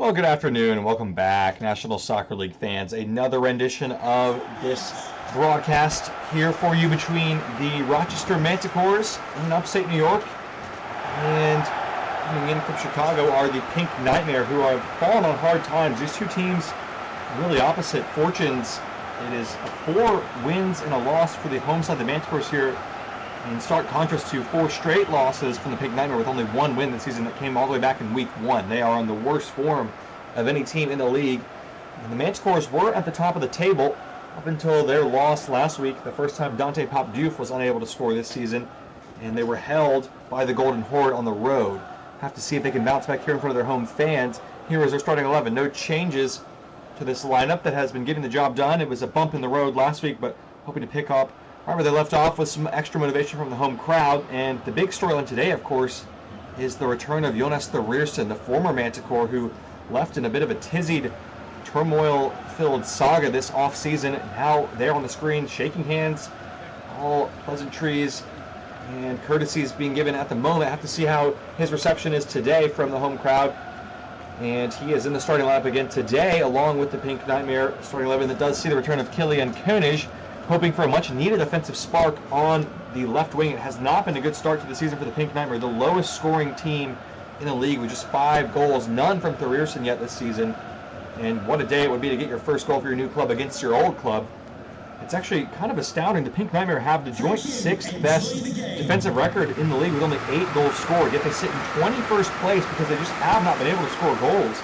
Well, good afternoon and welcome back, National Soccer League fans. Another rendition of this broadcast here for you between the Rochester Manticores in upstate New York and coming in from Chicago are the Pink Nightmare, who are falling on hard times. These two teams really opposite fortunes. It is 4 wins and a loss for the home side, the Manticores here, in stark contrast to 4 straight losses from the Pink Nightmare with only 1 win this season that came all the way back in week 1. They are on the worst form of any team in the league. And the Manticores were at the top of the table up until their loss last week, the first time Dante Pop-Diouf was unable to score this season, and they were held by the Golden Horde on the road. Have to see if they can bounce back here in front of their home fans. Here is their starting 11. No changes to this lineup that has been getting the job done. It was a bump in the road last week, but hoping to pick up right where they left off with some extra motivation from the home crowd. And the big storyline today, of course, is the return of Jonas Thorirson, the former Manticore, who left in a bit of a tizzied, turmoil-filled saga this offseason. Now they're on the screen shaking hands, all pleasantries and courtesies being given at the moment. I have to see how his reception is today from the home crowd. And he is in the starting lineup again today, along with the Pink Nightmare starting 11 that does see the return of Kilian Koenig, hoping for a much-needed offensive spark on the left wing. It has not been a good start to the season for the Pink Nightmare, the lowest scoring team in the league with just 5 goals, none from Thorirson yet this season. And what a day it would be to get your first goal for your new club against your old club. It's actually kind of astounding. The Pink Nightmare have the joint 6th best defensive record in the league with only 8 goals scored, yet they sit in 21st place because they just have not been able to score goals.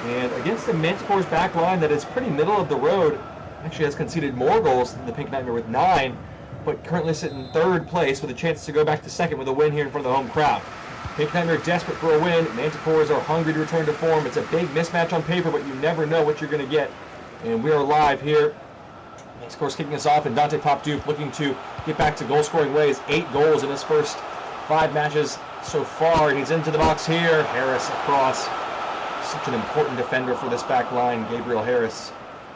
And against the Manticore's back line that is pretty middle of the road, actually has conceded more goals than the Pink Nightmare with 9, but currently sit in 3rd place with a chance to go back to 2nd with a win here in front of the home crowd. Pink Nightmare desperate for a win. Manticores are hungry to return to form. It's a big mismatch on paper, but you never know what you're going to get. And we are live here. Manticores kicking us off, and Dante Pop-Diouf looking to get back to goal-scoring ways. 8 goals in his first 5 matches so far, and he's into the box here. Harris across. Such an important defender for this back line, Gabriel Harris.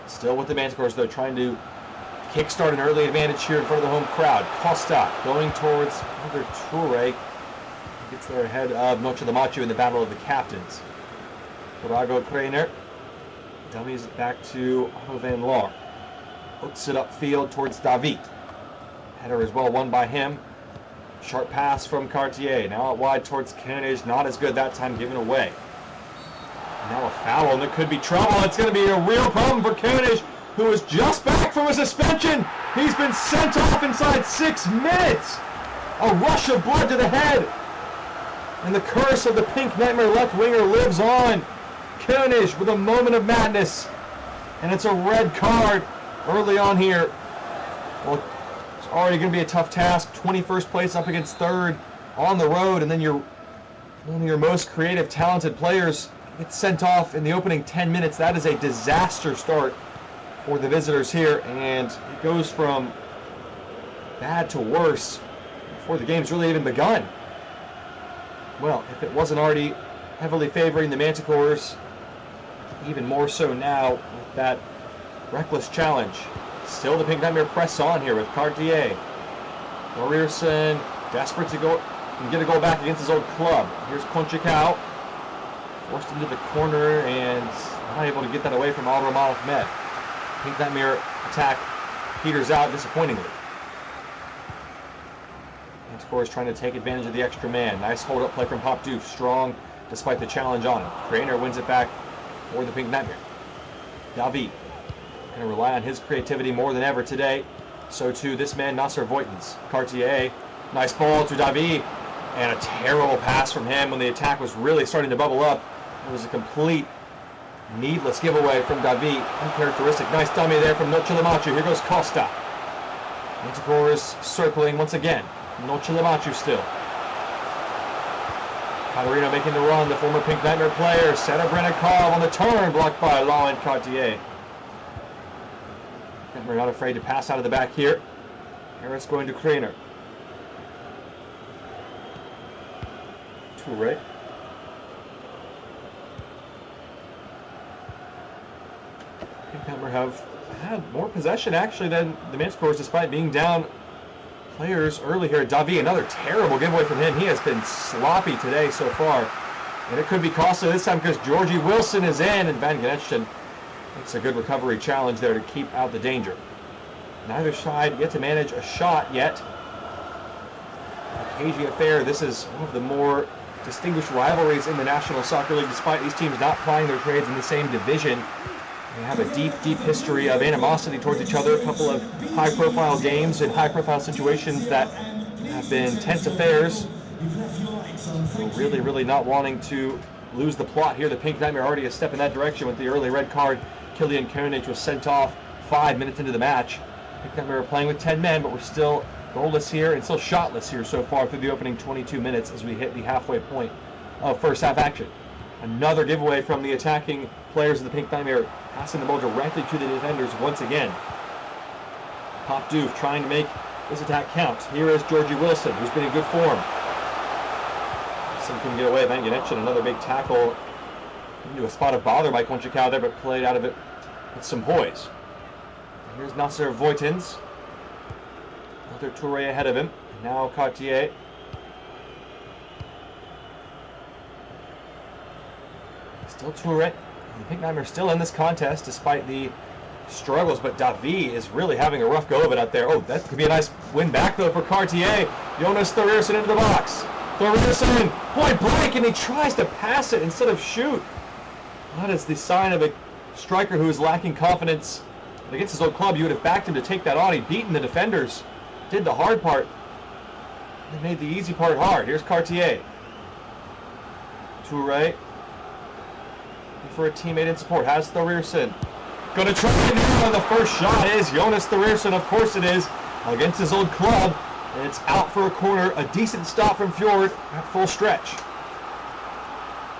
Still with the Manticores, though, trying to kickstart an early advantage here in front of the home crowd. Costa going towards Andre Toure. Gets there ahead of Noche de Macho in the battle of the captains. Brago Kreiner dummies it back to Otto Van Laar. Hooks it upfield towards David. Header as well, won by him. Sharp pass from Cartier. Now out wide towards Koenig. Not as good that time, given away. Now a foul, and there could be trouble. It's going to be a real problem for Koenig, who is just back from a suspension. He's been sent off inside 6 minutes. A rush of blood to the head. And the curse of the Pink Nightmare left winger lives on. Koenig with a moment of madness. And it's a red card early on here. Well, it's already going to be a tough task. 21st place up against 3rd on the road. And then one of your most creative, talented players gets sent off in the opening 10 minutes. That is a disaster start for the visitors here. And it goes from bad to worse before the game's really even begun. Well, if it wasn't already heavily favoring the Manticores, even more so now with that reckless challenge. Still the Pink Nightmare press on here with Cartier. Thorirson desperate to go and get a goal back against his old club. Here's Conchicao. Forced into the corner and not able to get that away from Al-Ramal Ahmed. Pink Nightmare attack peters out disappointingly. Manticores trying to take advantage of the extra man. Nice hold-up play from Pop-Diouf. Strong despite the challenge on him. Kreiner wins it back for the Pink Nightmare. David going to rely on his creativity more than ever today. So too this man, Nasser Voitens. Cartier, nice ball to David. And a terrible pass from him when the attack was really starting to bubble up. It was a complete needless giveaway from David. Uncharacteristic. Nice dummy there from Noche de Macho. Here goes Costa. Manticores circling once again. Noche de Macho still. Calderino making the run. The former Pink Nightmare player. Serebrennikov on the turn. Blocked by Laurent Cartier. We're not afraid to pass out of the back here. Harris going to Kreiner. Toure. Pink Nightmare have had more possession actually than the Manticores despite being down players early here. David, another terrible giveaway from him. He has been sloppy today so far. And it could be costly this time because Georgie Wilson is in, and Van Gnetchen makes a good recovery challenge there to keep out the danger. Neither side yet to manage a shot yet. A cagey affair. This is one of the more distinguished rivalries in the National Soccer League, despite these teams not plying their trades in the same division. They have a deep, deep history of animosity towards each other. A couple of high-profile games and high-profile situations that have been tense affairs. Really, really not wanting to lose the plot here. The Pink Nightmare already a step in that direction with the early red card. Killian Koenig was sent off 5 minutes into the match. Pink Nightmare are playing with 10 men, but we're still goalless here and still shotless here so far through the opening 22 minutes as we hit the halfway point of first half action. Another giveaway from the attacking players of the Pink Nightmare, passing the ball directly to the defenders once again. Pop Doof trying to make this attack count. Here is Georgie Wilson, who's been in good form. Some can get away. Van Gnetchen, another big tackle into a spot of bother by Conchicao there, but played out of it with some poise. And here's Nasser Voitins. Another Touré ahead of him. And now Cartier. Still Touré. The Pink Nightmare still in this contest despite the struggles, but Davi is really having a rough go of it out there. Oh, that could be a nice win back though for Cartier. Jonas Thorirson into the box. Thorirson, point blank, and he tries to pass it instead of shoot. That is the sign of a striker who is lacking confidence. Against his old club, you would have backed him to take that on. He'd beaten the defenders, did the hard part. They made the easy part hard. Here's Cartier. Touré. For a teammate in support. Has Thorirson. Going to try and the first shot is Jonas Thorirson. Of course it is. Against his old club. And it's out for a corner. A decent stop from Fjord at full stretch.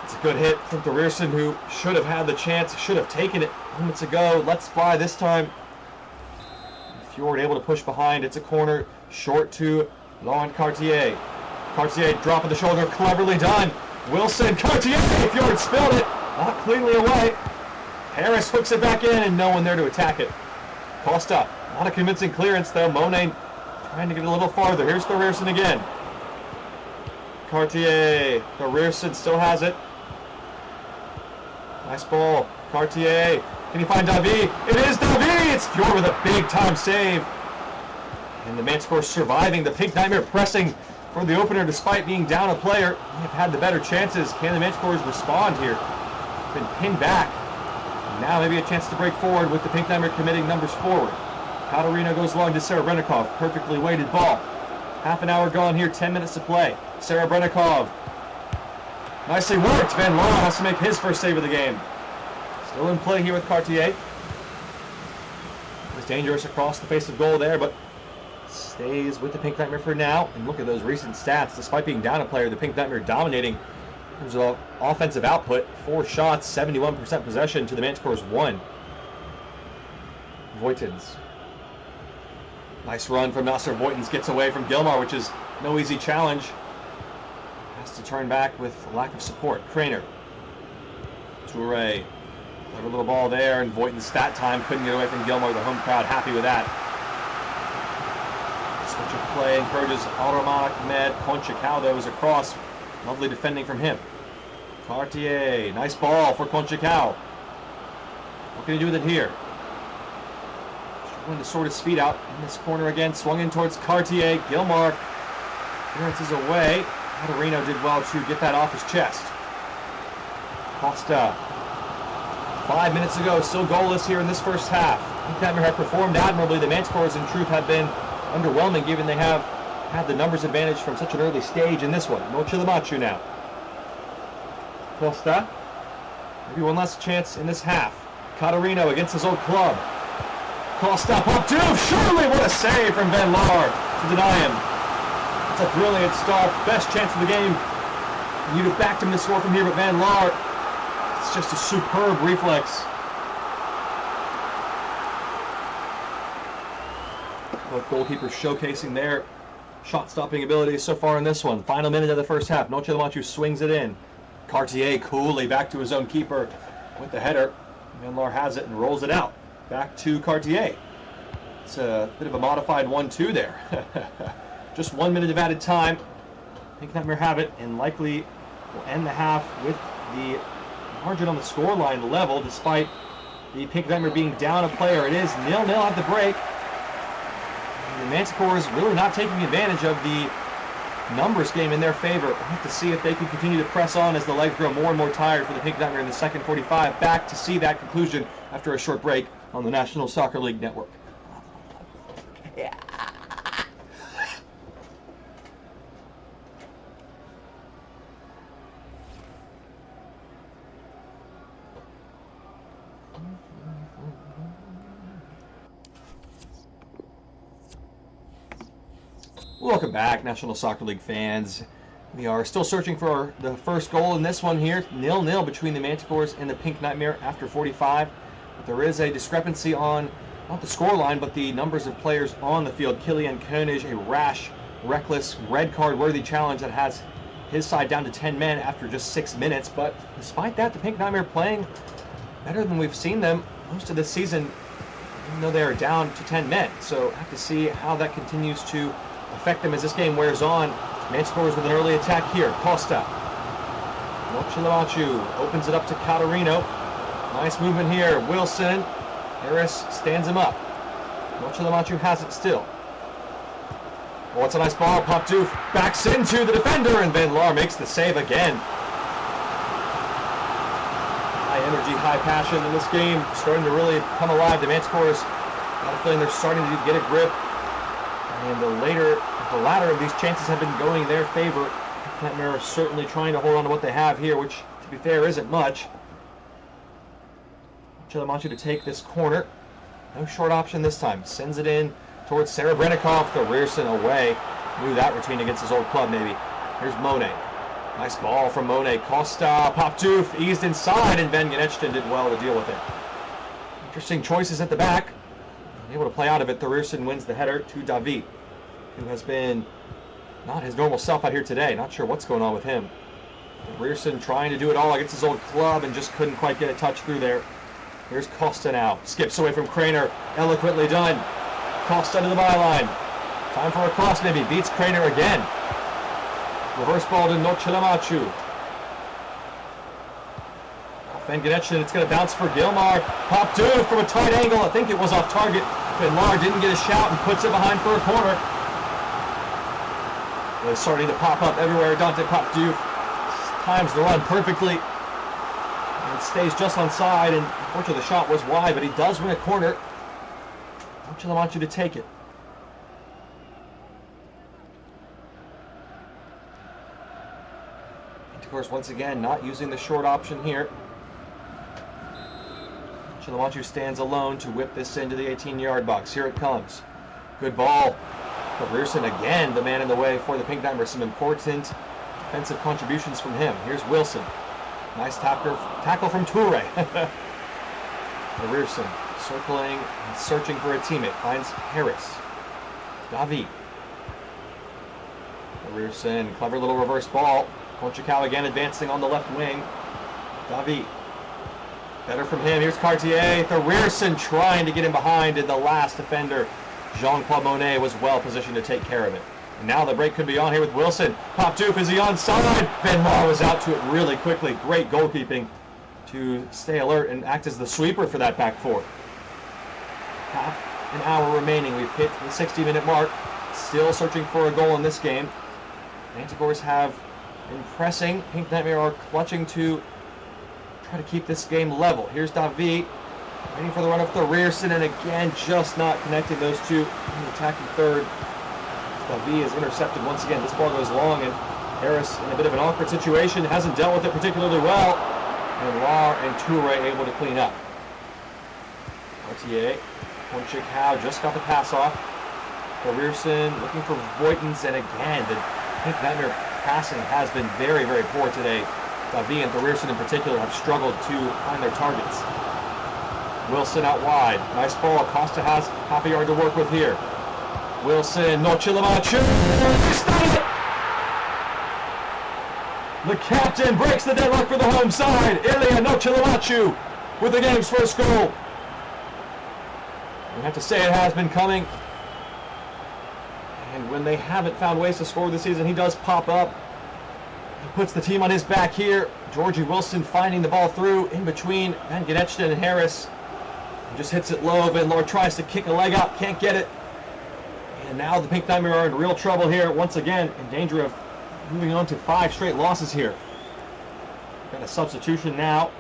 It's a good hit from Thorirson, who should have had the chance, should have taken it moments ago. Let's fly this time. Fjord able to push behind. It's a corner. Short to Laurent Cartier. Cartier dropping the shoulder. Cleverly done. Wilson. Cartier. Fjord spilled it. Not cleanly away. Harris hooks it back in, and no one there to attack it. Costa. Not a convincing clearance, though. Monet trying to get a little farther. Here's Thorirson again. Cartier. Thorirson still has it. Nice ball. Cartier. Can he find Davi? It is Davi! It's Fjord with a big-time save. And the Manticores surviving. The Pink Nightmare pressing for the opener despite being down a player. They have had the better chances. Can the Manticores respond here? Been pinned back. And now maybe a chance to break forward with the Pink Nightmare committing numbers forward. Katarina goes long to Serebrennikov. Perfectly weighted ball. Half an hour gone here, 10 minutes to play. Serebrennikov. Nicely worked. Van Laar has to make his first save of the game. Still in play here with Cartier. Was dangerous across the face of goal there, but stays with the Pink Nightmare for now. And look at those recent stats. Despite being down a player, the Pink Nightmare dominating in terms of offensive output. 4 shots, 71% possession to the Manticores 1. Voitins. Nice run from Nasser Voitins. Gets away from Gilmar, which is no easy challenge. Has to turn back with lack of support. Craner. Touré. Clever little ball there, and Voitins that time couldn't get away from Gilmar. The home crowd happy with that. Switch of play encourages Alraman Ahmed. Conchicao though is across. Lovely defending from him. Cartier. Nice ball for Conchicao. What can he do with it here? Struggling to sort his feet out in this corner again. Swung in towards Cartier. Gilmar. Clearances away. Catarino did well to get that off his chest. Costa. 5 minutes ago, still goalless here in this first half. Pink Nightmare have performed admirably. The Manticores, in truth, have been underwhelming, given they have had the numbers advantage from such an early stage in this one. Noche de Machu now. Costa. Maybe one last chance in this half. Catarino against his old club. Costa, pop Doof. Surely, what a save from Van Laar to deny him. It's a brilliant start. Best chance of the game. You'd have backed him to score from here, but Van Laar, it's just a superb reflex. Both goalkeepers showcasing their shot-stopping abilities so far in this one. Final minute of the first half. Noche de Machu swings it in. Cartier coolly back to his own keeper with the header. Van Laar has it and rolls it out. Back to Cartier. It's a bit of a modified 1-2 there. Just 1 minute of added time. Pink Nightmare have it, and likely will end the half with the margin on the scoreline level, despite the Pink Nightmare being down a player. It is 0-0 at the break. And the Manticores really not taking advantage of the numbers game in their favor. We'll have to see if they can continue to press on as the legs grow more and more tired for the Pink Nightmare in the second 45. Back to see that conclusion after a short break on the National Soccer League Network. Yeah. Welcome back, National Soccer League fans. We are still searching for the first goal in this one here. 0-0 between the Manticores and the Pink Nightmare after 45. But there is a discrepancy on, not the scoreline, but the numbers of players on the field. Kilian Koenig, a rash, reckless, red card-worthy challenge that has his side down to 10 men after just 6 minutes. But despite that, the Pink Nightmare playing better than we've seen them most of this season, even though they are down to 10 men. So I have to see how that continues to affect them as this game wears on. Manticores with an early attack here. Costa. Mochilamachu opens it up to Catarino. Nice movement here. Wilson. Harris stands him up. Mochilamachu has it still. Oh, it's a nice ball. Popdoof backs into the defender, and Van Laar makes the save again. High energy, high passion in this game. Starting to really come alive. The Manticores, got a feeling they're starting to get a grip. And the latter of these chances have been going in their favor. Nightmare are certainly trying to hold on to what they have here, which, to be fair, isn't much. Chilamachu to take this corner. No short option this time. Sends it in towards Sarah Brennikov. The Rierson away. Knew that routine against his old club, maybe. Here's Monet. Nice ball from Monet. Costa, Popdoof, eased inside, and Van Genetchten did well to deal with it. Interesting choices at the back. Able to play out of it. The Rierson wins the header to David, who has been not his normal self out here today. Not sure what's going on with him. Rierson trying to do it all against his old club and just couldn't quite get a touch through there. Here's Costa now. Skips away from Craner. Eloquently done. Costa to the byline. Time for a cross maybe. Beats Craner again. Reverse ball to Nochilamachu. Van Genetchten, it's going to bounce for Gilmar. Popdoof from a tight angle. I think it was off target. Van Laar didn't get a shout and puts it behind for a corner. It's starting to pop up everywhere. Dante Popdoof times the run perfectly. And it stays just on side, and unfortunately the shot was wide, but he does win a corner. Mochilamachu to take it. Of course, once again, not using the short option here. Chilamachu stands alone to whip this into the 18-yard box. Here it comes. Good ball. But Rierson again, the man in the way for the Pink Nightmare. Some important defensive contributions from him. Here's Wilson. Nice tackle from Toure. Rierson circling and searching for a teammate. Finds Harris. David. Rierson, clever little reverse ball. Conchacao again advancing on the left wing. David. Better from him. Here's Cartier. The Rierson trying to get him behind, and the last defender, Jean-Claude Monet, was well positioned to take care of it. And now the break could be on here with Wilson. Popdoof, is he onside? Van Laar was out to it really quickly. Great goalkeeping to stay alert and act as the sweeper for that back four. Half an hour remaining. We've hit the 60-minute mark. Still searching for a goal in this game. Manticores have been pressing. Pink Nightmare are clutching to try to keep this game level. Here's David, waiting for the run up to Rierson, and again, just not connecting those two in the attacking third. David is intercepted once again. This ball goes long, and Harris in a bit of an awkward situation, hasn't dealt with it particularly well. And Lahr and Toure able to clean up. RTA, Conchacao just got the pass off. For Rierson looking for Voigtens, and again, the Pink Nightmare passing has been very, very poor today. David and Rierson in particular have struggled to find their targets. Wilson out wide. Nice ball. Costa has half a yard to work with here. Wilson, Nochilamachu. The captain breaks the deadlock for the home side. Ilya Nochilamachu with the game's first goal. We have to say it has been coming. And when they haven't found ways to score this season, he does pop up. puts the team on his back here. Georgie Wilson finding the ball through in between Van Genetchten and Harris. He just hits it low. Van Laar tries to kick a leg out, can't get it. And now the Pink Nightmare are in real trouble here, once again, in danger of moving on to 5 straight losses here. Got a substitution now.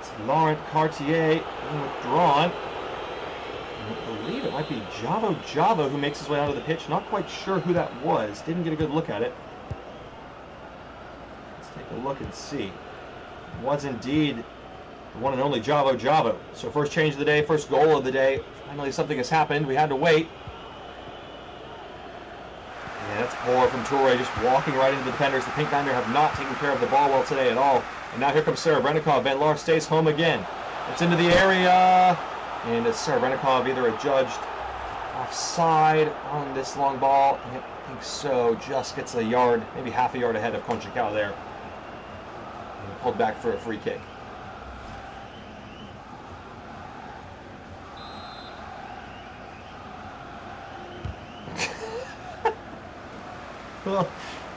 It's Laurent Cartier being withdrawn. I believe it might be Javo who makes his way onto the pitch. Not quite sure who that was. Didn't get a good look at it. Let's take a look and see. It was indeed the one and only Javo. So first change of the day, first goal of the day. Finally something has happened. We had to wait. And that's poor from Toure, just walking right into the defenders. The Pink Nightmare have not taken care of the ball well today at all. And now here comes Serebrennikov. Van Laar stays home again. It's into the area. And it's Serebrennikov either adjudged offside on this long ball. I think so. Just gets a yard, maybe half a yard ahead of Conchicao there. And pulled back for a free kick. Well,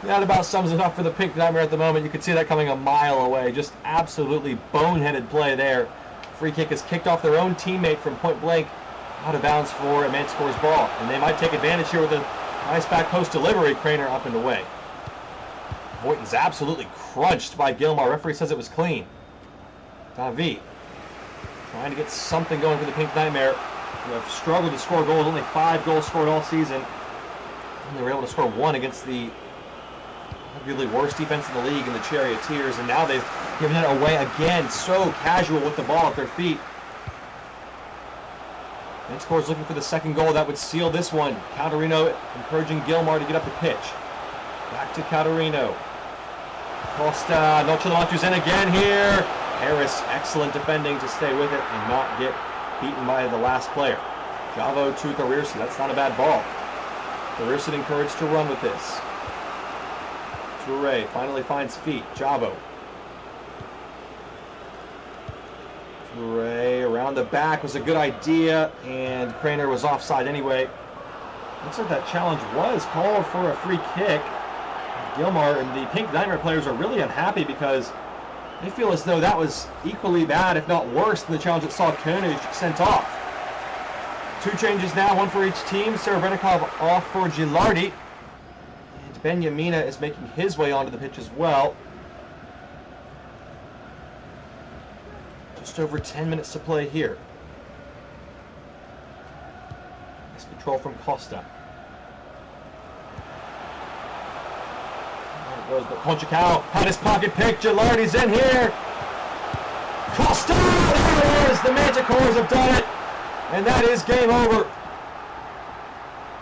that about sums it up for the Pink Nightmare at the moment. You can see that coming a mile away. Just absolutely boneheaded play there. Free kick is kicked off their own teammate from point blank, out of bounds for a Manticores ball. And they might take advantage here with a nice back post delivery. Craner up and away. Boynton's absolutely crunched by Gilmar. Referee says it was clean. Davi trying to get something going for the Pink Nightmare, who have struggled to score goals. Only 5 goals scored all season. And they were able to score 1 against the arguably worst defense in the league in the Charioteers, and now they've given it away again. So casual with the ball at their feet. Manticores looking for the second goal that would seal this one. Calderino encouraging Gilmar to get up the pitch. Back to Calderino. Costa, Nochelamachu's in again here. Harris, excellent defending to stay with it and not get beaten by the last player. Javo to Thorirson. That's not a bad ball. Thorirson encouraged to run with this. Toure finally finds feet. Javo. Toure around the back was a good idea, and Craner was offside anyway. Looks like that challenge was called for a free kick. Gilmar and the Pink Nightmare players are really unhappy because they feel as though that was equally bad, if not worse, than the challenge that saw Koenig sent off. 2 changes now, 1 for each team. Serebrennikov off for Gilardi. And Benyamina is making his way onto the pitch as well. Just over 10 minutes to play here. Nice control from Costa. Conchicao had his pocket pick. Gilardi's in here. Costa! There it is! The Manticores have done it! And that is game over.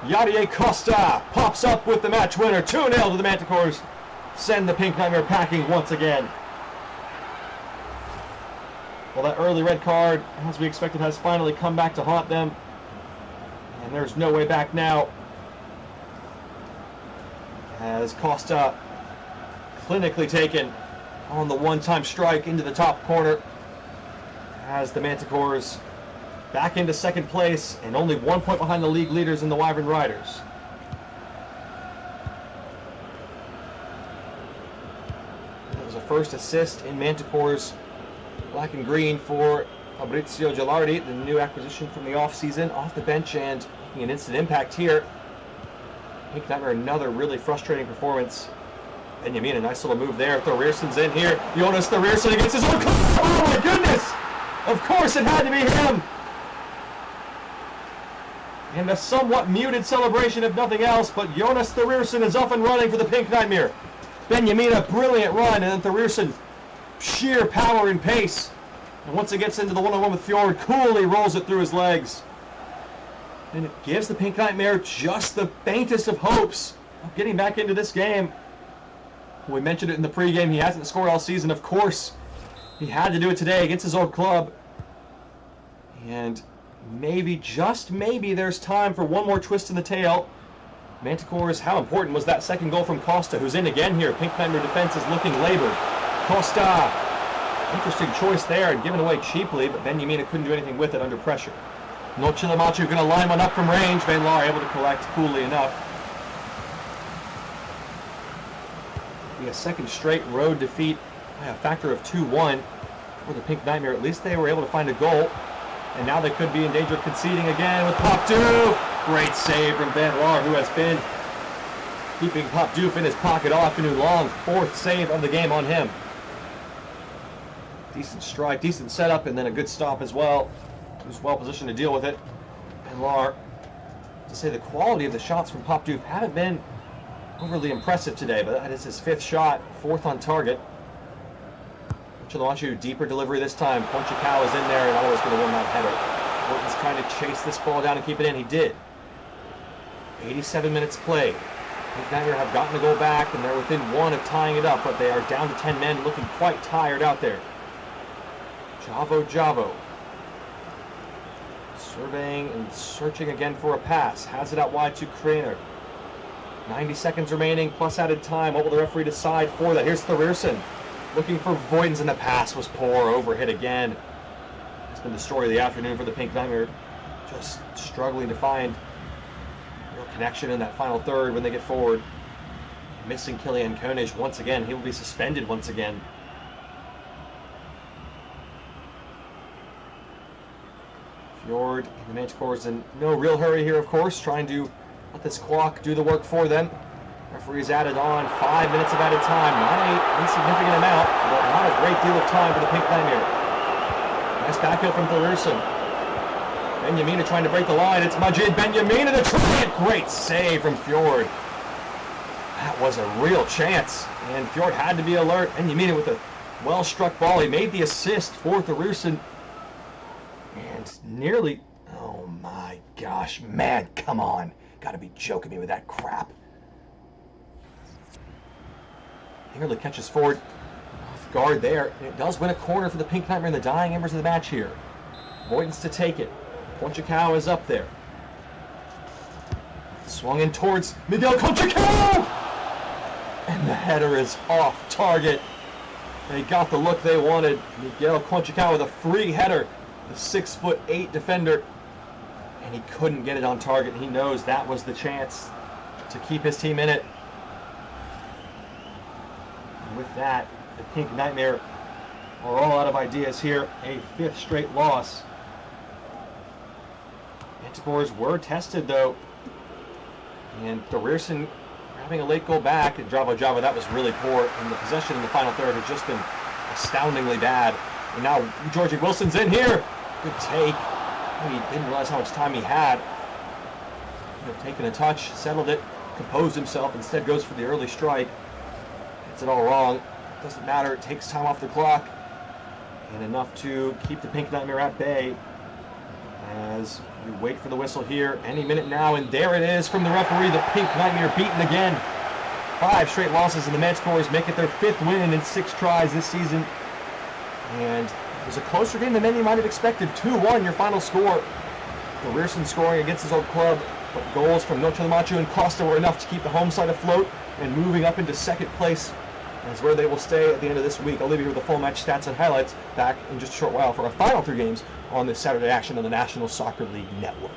Yadier Costa pops up with the match winner. 2-0 to the Manticores. Send the Pink Nightmare packing once again. Well, that early red card, as we expected, has finally come back to haunt them. And there's no way back now. As Costa clinically taken on the one-time strike into the top corner. As the Manticores back into second place and only 1 point behind the league leaders in the Wyvern Riders. That was a first assist in Manticores black and green for Fabrizio Gilardi, the new acquisition from the offseason, off the bench and making an instant impact here. Pink Nightmare, another really frustrating performance. Benjamin, a nice little move there. Thorirson's in here. Jonas Thorirson against his own club. Oh my goodness! Of course it had to be him! And a somewhat muted celebration if nothing else, but Jonas Thorirson is up and running for the Pink Nightmare. Benjamin, a brilliant run, and then Thorirson, sheer power and pace. And once it gets into the one-on-one with Fjord, coolly rolls it through his legs. And it gives the Pink Nightmare just the faintest of hopes of getting back into this game. We mentioned it in the pregame. He hasn't scored all season. Of course, he had to do it today against his old club. And maybe, just maybe, there's time for one more twist in the tail. Manticores, how important was that second goal from Costa, who's in again here? Pink Nightmare defense is looking labored. Costa, interesting choice there and given away cheaply, but Benyamina couldn't do anything with it under pressure. Nochelamachu going to line one up from range. Van Laar able to collect coolly enough. be a second straight road defeat by a factor of 2-1 for the Pink Nightmare. At least they were able to find a goal. And now they could be in danger of conceding again with Pop Doof. Great save from Van Laar, who has been keeping Pop Doof in his pocket all afternoon long. Fourth save of the game on him. Decent strike, decent setup, and then a good stop as well. He was well positioned to deal with it. Van Laar, to say the quality of the shots from Pop Doof haven't been overly impressive today, but that is his fifth shot, fourth on target. Chalamanchu, deeper delivery this time. Ponchacao is in there and always going to win that header. Morton's trying to chase this ball down and keep it in. He did. 87 minutes play. Pink Nightmare have gotten the goal back, and they're within one of tying it up, but they are down to 10 men, looking quite tired out there. Javo. Surveying and searching again for a pass. Has it out wide to Kraner. 90 seconds remaining, plus added time. What will the referee decide for that? Here's Thorierson. Looking for Voigtens, and the pass was poor. Overhit again. It's been the story of the afternoon for the Pink Nightmare. Just struggling to find real connection in that final third when they get forward. Missing Kilian Koenig once again. He will be suspended once again. Fjord and the Manticores in no real hurry here, of course, trying to let this clock do the work for them. Referees added on 5 minutes of added time. Not an insignificant amount, but not a great deal of time for the Pink Nightmare. Nice backup from Thorierson. Benjamina trying to break the line. It's Majid Benjamina to try it. Great save from Fjord. That was a real chance, and Fjord had to be alert. Benjamina with a well-struck ball. He made the assist for Thorierson. And nearly, oh my gosh, man, come on. Gotta be joking me with that crap. Nearly catches forward off guard there. And it does win a corner for the Pink Nightmare in the dying embers of the match here. Voigtens to take it. Ponchacao is up there. Swung in towards Miguel Ponchacao! And the header is off target. They got the look they wanted. Miguel Ponchacao with a free header. The 6'8" defender. And he couldn't get it on target. He knows that was the chance to keep his team in it. With that, the Pink Nightmare are all out of ideas here. A fifth straight loss. Manticores were tested though. And Thorierson having a late goal back. And Javo, that was really poor. And the possession in the final third has just been astoundingly bad. And now Georgie Wilson's in here. Good take. He didn't realize how much time he had. Taken a touch, settled it, composed himself, instead goes for the early strike. Gets it all wrong. Doesn't matter, it takes time off the clock. And enough to keep the Pink Nightmare at bay. As we wait for the whistle here, any minute now, and there it is from the referee. The Pink Nightmare beaten again. 5 straight losses, and the Manticores make it their 5th win in 6 tries this season. And it was a closer game than many might have expected. 2-1 your final score. Thorierson scoring against his old club, but goals from Noche Macho and Costa were enough to keep the home side afloat and moving up into 2nd place. That's where they will stay at the end of this week. I'll leave you with the full match stats and highlights back in just a short while for our final 3 games on this Saturday action on the National Soccer League Network.